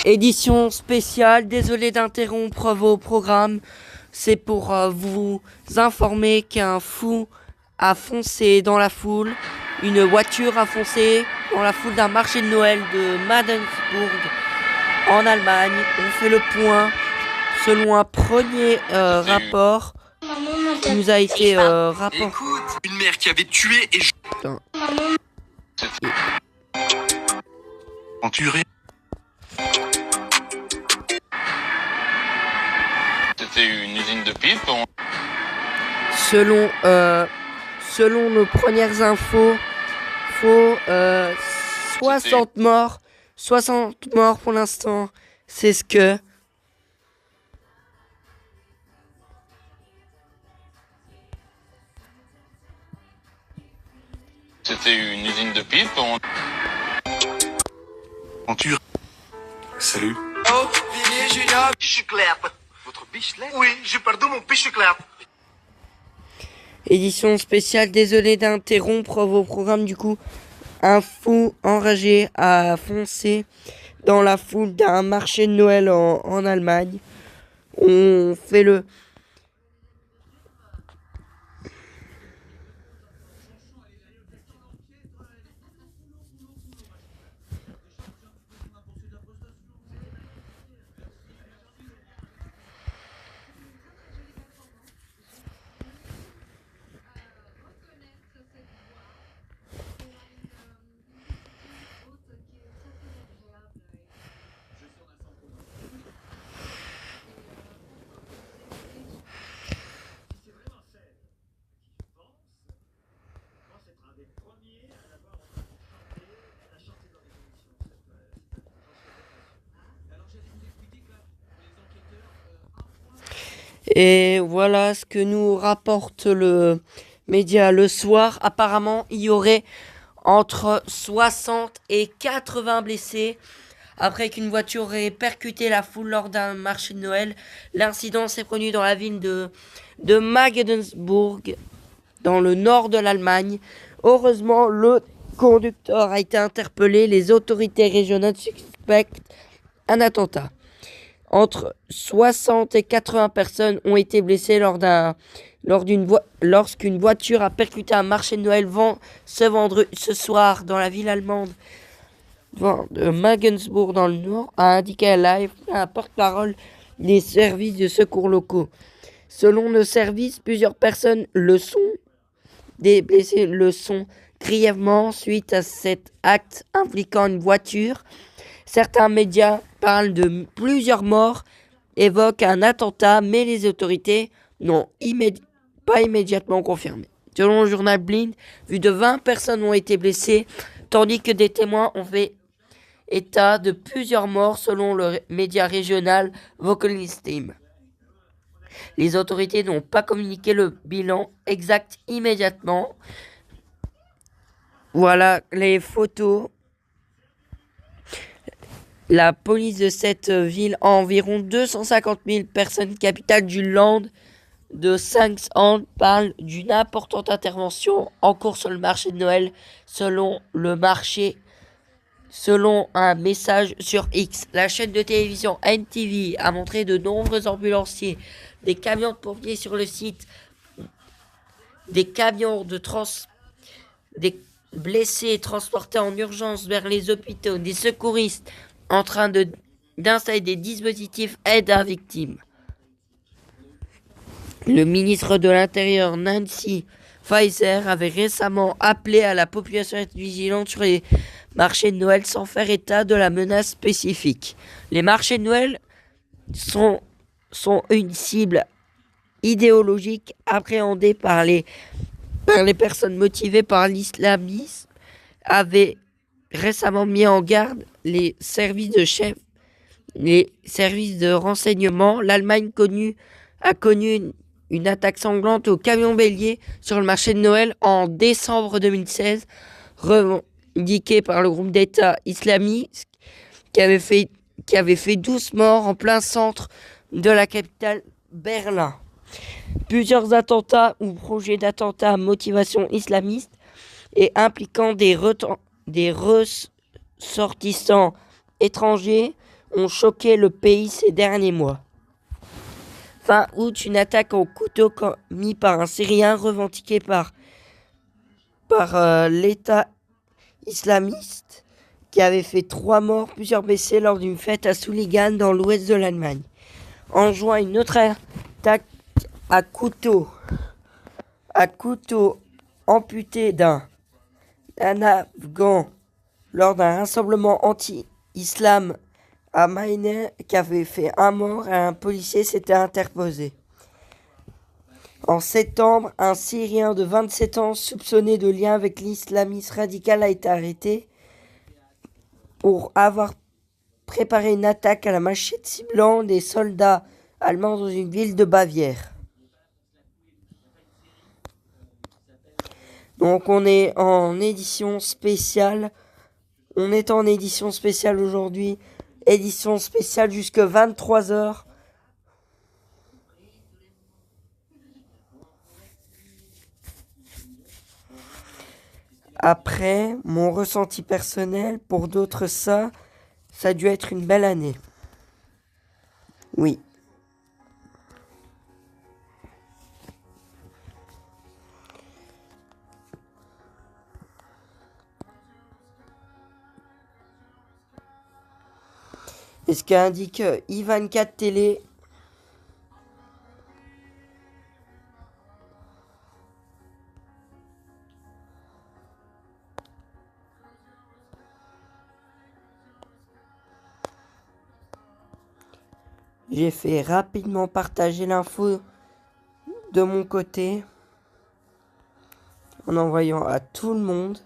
Édition spéciale, désolé d'interrompre vos programmes. C'est pour vous informer qu'un fou a foncé dans la foule. Une voiture a foncé dans la foule d'un marché de Noël de Madensburg en Allemagne. On fait le point selon un premier rapport qui nous a été rapporté. Écoute, une mère qui avait tué et... Enturé. C'était une usine de pipe. Selon nos premières infos, 60 morts. 60 morts pour l'instant. C'est ce que... C'était une usine de pipe. Enturé. Salut. Oh, Vinny, Julien. Bicheclap. Votre bicheclap? Oui, j'ai perdu mon bicheclap. Édition spéciale, désolé d'interrompre vos programmes du coup. Un fou enragé a foncé dans la foule d'un marché de Noël en Allemagne. On fait le... Et voilà ce que nous rapporte le média le soir. Apparemment, il y aurait entre 60 et 80 blessés après qu'une voiture ait percuté la foule lors d'un marché de Noël. L'incident s'est produit dans la ville de Magdensburg, dans le nord de l'Allemagne. Heureusement, le conducteur a été interpellé. Les autorités régionales suspectent un attentat. Entre 60 et 80 personnes ont été blessées lorsqu'une voiture a percuté un marché de Noël ce soir dans la ville allemande de Magdensburg dans le Nord, a indiqué à live un porte-parole des services de secours locaux. Selon nos services, plusieurs personnes des blessés le sont grièvement suite à cet acte impliquant une voiture. Certains médias parlent de plusieurs morts, évoquent un attentat, mais les autorités n'ont pas immédiatement confirmé. Selon le journal Blind, plus de 20 personnes ont été blessées, tandis que des témoins ont fait état de plusieurs morts selon le média régional Vogelsteam. Les autorités n'ont pas communiqué le bilan exact immédiatement. Voilà les photos. La police de cette ville a environ 250 000 personnes, capitale du Land de Saxhand, parle d'une importante intervention en cours sur le marché de Noël selon un message sur X. La chaîne de télévision NTV a montré de nombreux ambulanciers, des camions de pompiers sur le site, des camions des blessés transportés en urgence vers les hôpitaux, des secouristes en train d'installer des dispositifs aide à victimes. Le ministre de l'Intérieur, Nancy Faeser, avait récemment appelé à la population à être vigilante sur les marchés de Noël sans faire état de la menace spécifique. Les marchés de Noël sont une cible idéologique appréhendée par les personnes motivées par l'islamisme, avait récemment mis en garde les services de renseignement. L'Allemagne a connu une attaque sanglante au camion bélier sur le marché de Noël en décembre 2016, revendiquée par le groupe d'État islamique qui avait fait 12 morts en plein centre de la capitale Berlin. Plusieurs attentats ou projets d'attentats à motivation islamiste et impliquant des ressortissants étrangers ont choqué le pays ces derniers mois. Fin août, une attaque au couteau commise par un Syrien revendiqué par l'État islamiste qui avait fait 3 morts, plusieurs blessés lors d'une fête à Sulligan dans l'ouest de l'Allemagne. En juin, une autre attaque à couteau amputé d'un Afghan lors d'un rassemblement anti-islam à Maine qui avait fait 1 mort et un policier s'était interposé. En septembre, un Syrien de 27 ans soupçonné de lien avec l'islamisme radical a été arrêté pour avoir préparé une attaque à la machette ciblant des soldats allemands dans une ville de Bavière. Donc on est en édition spéciale. On est en édition spéciale aujourd'hui. Édition spéciale jusqu'à 23h. Après, mon ressenti personnel, pour d'autres ça a dû être une belle année. Oui. Et ce qu'indique I24 Télé. J'ai fait rapidement partager l'info de mon côté en envoyant à tout le monde.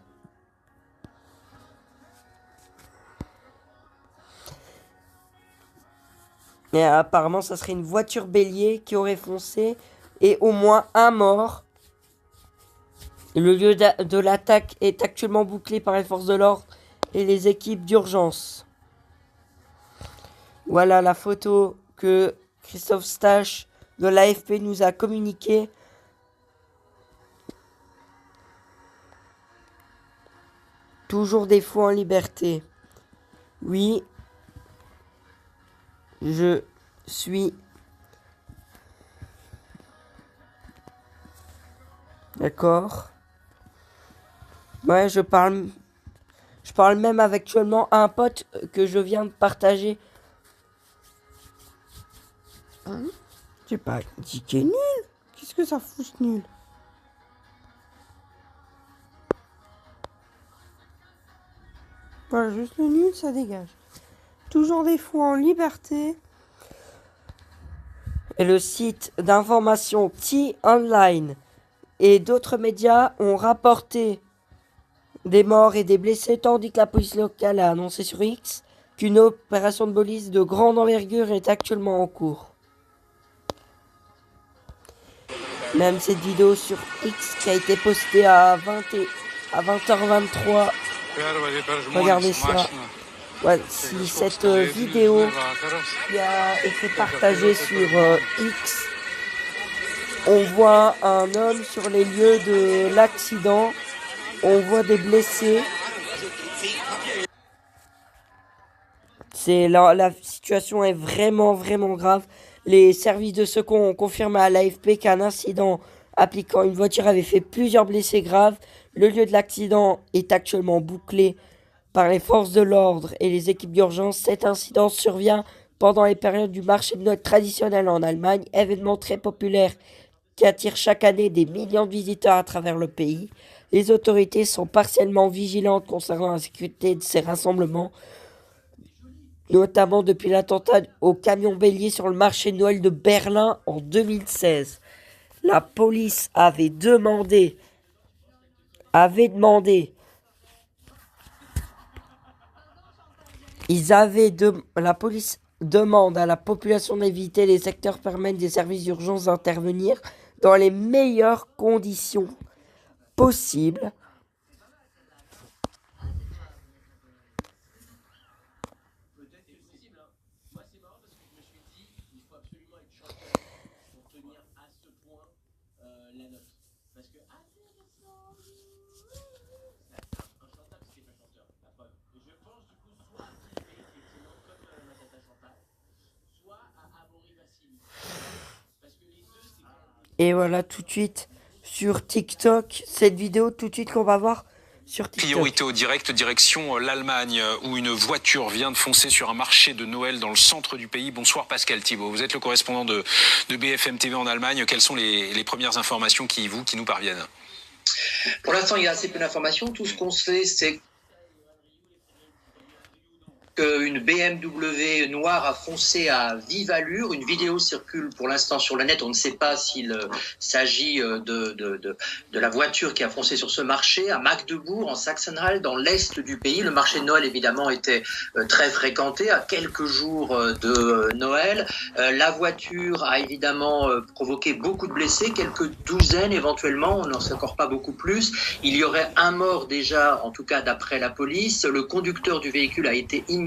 Et apparemment, ça serait une voiture bélier qui aurait foncé et au moins un mort. Le lieu de l'attaque est actuellement bouclé par les forces de l'ordre et les équipes d'urgence. Voilà la photo que Christophe Stache de l'AFP nous a communiquée. Toujours des fous en liberté. Oui, je suis d'accord. Ouais, je parle même actuellement à un pote que je viens de partager. Hein? J'ai pas dit qu'il est nul. Qu'est-ce que ça fout ce nul? Voilà, juste le nul, ça dégage. Toujours des fous en liberté. Et le site d'information T-Online et d'autres médias ont rapporté des morts et des blessés, tandis que la police locale a annoncé sur X qu'une opération de police de grande envergure est actuellement en cours. Même cette vidéo sur X qui a été postée à 20h23. Regardez ça. Voici cette vidéo qui a été partagée sur X. On voit un homme sur les lieux de l'accident. On voit des blessés. La situation est vraiment grave. Les services de secours ont confirmé à l'AFP qu'un incident impliquant une voiture avait fait plusieurs blessés graves. Le lieu de l'accident est actuellement bouclé par les forces de l'ordre et les équipes d'urgence. Cet incident survient pendant les périodes du marché de Noël traditionnel en Allemagne, événement très populaire qui attire chaque année des millions de visiteurs à travers le pays. Les autorités sont partiellement vigilantes concernant la sécurité de ces rassemblements, notamment depuis l'attentat au camion bélier sur le marché de Noël de Berlin en 2016. La police la police demande à la population d'éviter les secteurs permettant des services d'urgence d'intervenir dans les meilleures conditions possibles. Et voilà, tout de suite sur TikTok, cette vidéo tout de suite qu'on va voir sur TikTok. Priorité au direct, direction l'Allemagne, où une voiture vient de foncer sur un marché de Noël dans le centre du pays. Bonsoir Pascal Thibault, vous êtes le correspondant de BFM TV en Allemagne. Quelles sont les premières informations qui nous parviennent? Pour l'instant, il y a assez peu d'informations. Tout ce qu'on sait, c'est qu'une BMW noire a foncé à vive allure. Une vidéo circule pour l'instant sur le net. On ne sait pas s'il s'agit de la voiture qui a foncé sur ce marché à Magdebourg, en Sachsen-Anhalt, dans l'est du pays. Le marché de Noël, évidemment, était très fréquenté à quelques jours de Noël. La voiture a évidemment provoqué beaucoup de blessés, quelques douzaines éventuellement. On n'en sait encore pas beaucoup plus. Il y aurait un mort déjà, en tout cas d'après la police. Le conducteur du véhicule a été immédiatement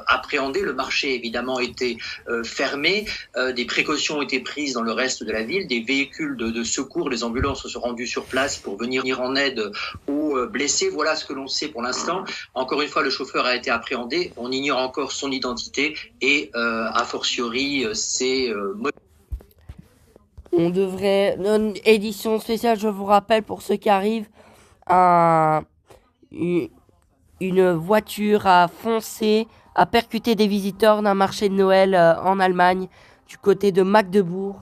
appréhendé. Le marché évidemment était fermé. Des précautions ont été prises dans le reste de la ville. Des véhicules de secours, les ambulances se sont rendus sur place pour venir en aide aux blessés. Voilà ce que l'on sait pour l'instant. Encore une fois, le chauffeur a été appréhendé. On ignore encore son identité et a fortiori ses On devrait... Édition spéciale, je vous rappelle, pour ceux qui arrivent, une voiture a foncé, a percuté des visiteurs d'un marché de Noël en Allemagne, du côté de Magdebourg.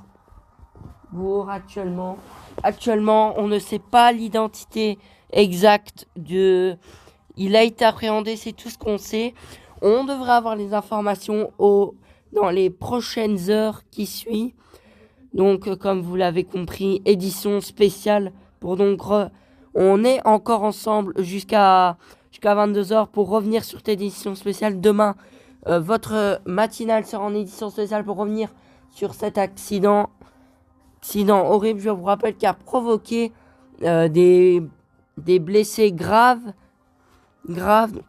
Actuellement, on ne sait pas l'identité exacte de... Il a été appréhendé, c'est tout ce qu'on sait. On devrait avoir les informations dans les prochaines heures qui suivent. Donc, comme vous l'avez compris, édition spéciale pour donc... On est encore ensemble jusqu'à 22h pour revenir sur cette édition spéciale. Demain, votre matinale sera en édition spéciale pour revenir sur cet accident horrible, je vous rappelle, qui a provoqué des blessés graves.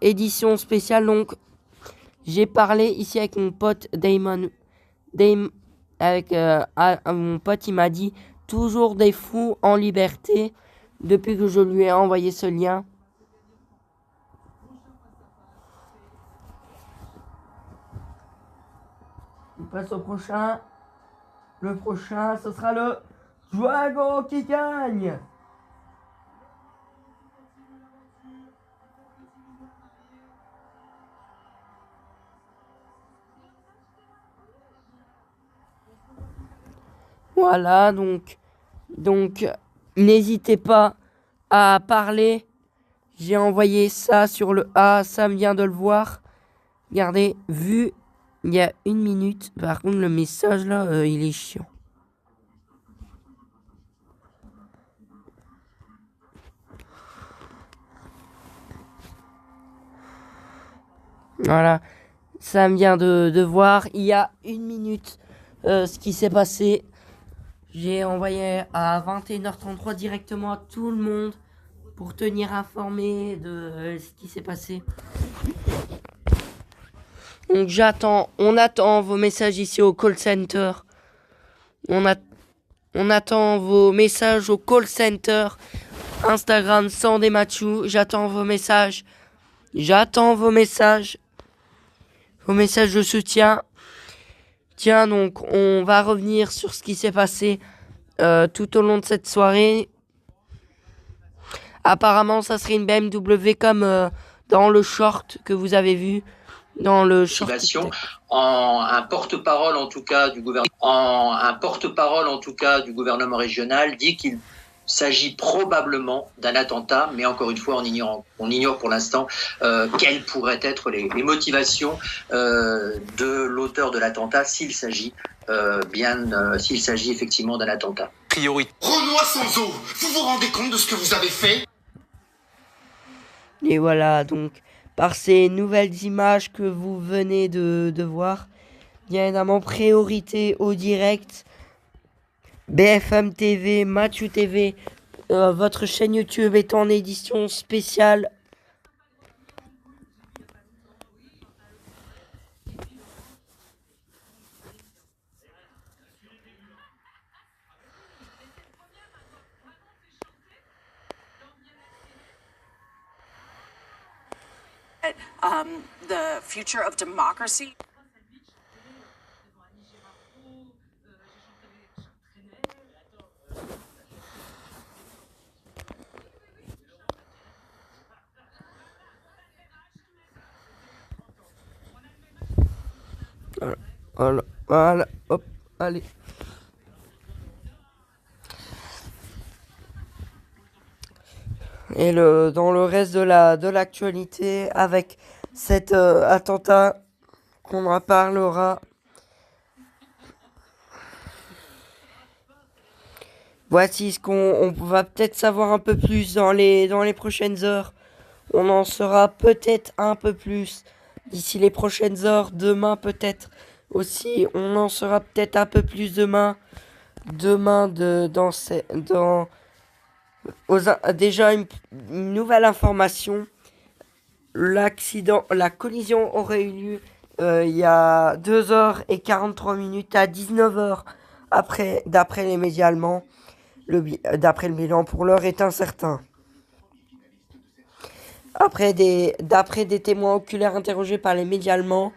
Édition spéciale. Donc, j'ai parlé ici avec mon pote Damon. Mon pote, il m'a dit toujours des fous en liberté depuis que je lui ai envoyé ce lien. On passe au prochain. Le prochain, ce sera le Dragon qui gagne. Voilà, donc n'hésitez pas à parler. J'ai envoyé ça sur le A, Sam vient de le voir. Regardez, vu il y a 1 minute. Par contre, le message là, il est chiant. Voilà, Sam vient de voir il y a 1 minute ce qui s'est passé. J'ai envoyé à 21h33 directement à tout le monde pour tenir informé de ce qui s'est passé. Donc on attend vos messages ici au call center. On attend vos messages au call center. Instagram Sandé Mathieu. J'attends vos messages. Vos messages de soutien. Tiens, donc on va revenir sur ce qui s'est passé tout au long de cette soirée. Apparemment, ça serait une BMW comme dans le short que vous avez vu. Dans le short. Un porte-parole en tout cas du gouvernement régional dit qu'il s'agit probablement d'un attentat, mais encore une fois, on ignore pour l'instant quelles pourraient être les motivations de l'auteur de l'attentat s'il s'agit effectivement d'un attentat. Priorité. Renoir sans eau, vous vous rendez compte de ce que vous avez fait? Et voilà, donc par ces nouvelles images que vous venez de voir, bien évidemment priorité au direct. BFM TV, Mathieu TV, votre chaîne YouTube est en édition spéciale. The future of democracy. Voilà, voilà, hop, allez. Et dans le reste de l'actualité, avec cet attentat qu'on en parlera. Voici ce qu'on va peut-être savoir un peu plus dans les prochaines heures. On en saura peut-être un peu plus d'ici les prochaines heures. Demain peut-être aussi. On en saura peut-être un peu plus demain. Demain déjà une nouvelle information. La collision aurait eu lieu il y a 2h43 à 19h d'après les médias allemands. D'après le bilan, pour l'heure, est incertain. D'après des témoins oculaires interrogés par les médias allemands,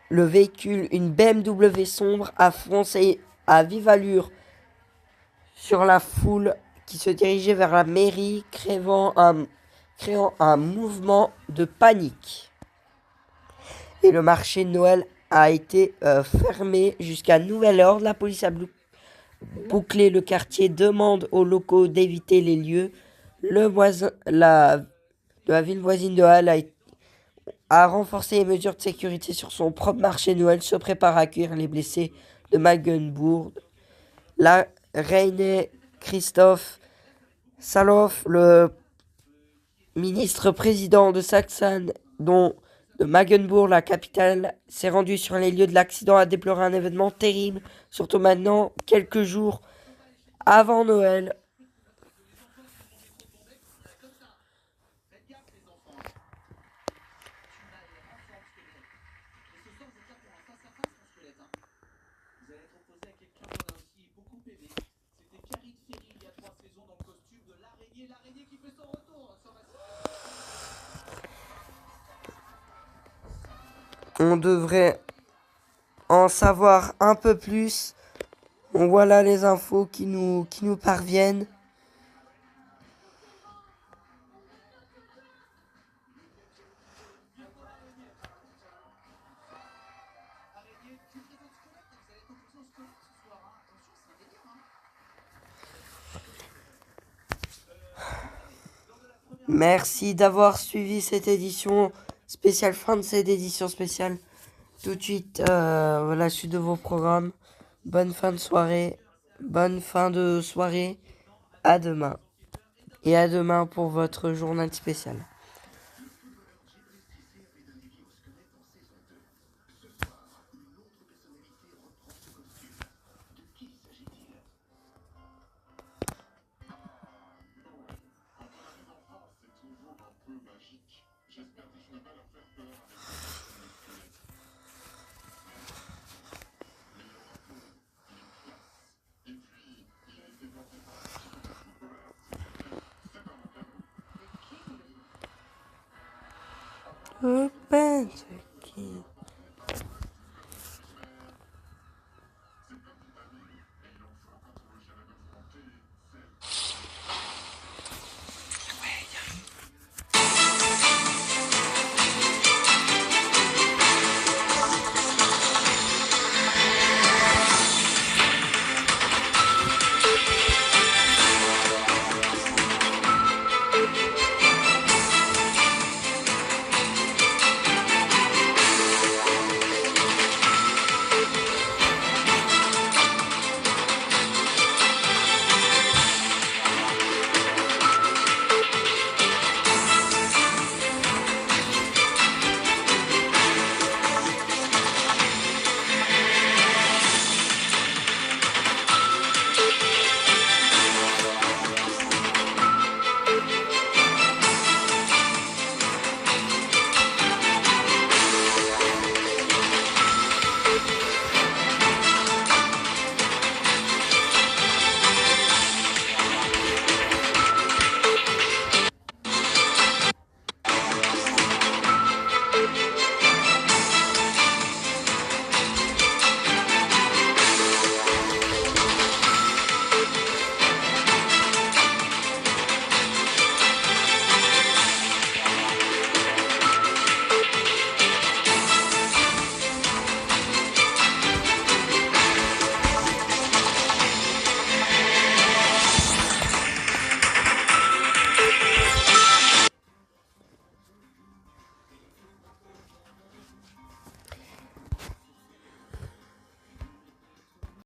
le véhicule, une BMW sombre, a foncé à vive allure sur la foule qui se dirigeait vers la mairie, créant un mouvement de panique. Et le marché de Noël a été fermé jusqu'à nouvel ordre. La police a bouclé le quartier, demande aux locaux d'éviter les lieux. La ville voisine de Halle a renforcé les mesures de sécurité sur son propre marché de Noël, se prépare à accueillir les blessés de Magdeburg. La reine Christoph Saloff, le ministre-président de Saxon, de Magdeburg, la capitale, s'est rendu sur les lieux de l'accident, a déploré un événement terrible, surtout maintenant, quelques jours avant Noël. On devrait en savoir un peu plus. Voilà les infos qui nous parviennent. Merci d'avoir suivi cette édition spéciale, fin de cette édition spéciale. Tout de suite, la suite de vos programmes. Bonne fin de soirée. Bonne fin de soirée. À demain. Et à demain pour votre journal spécial. Open the key.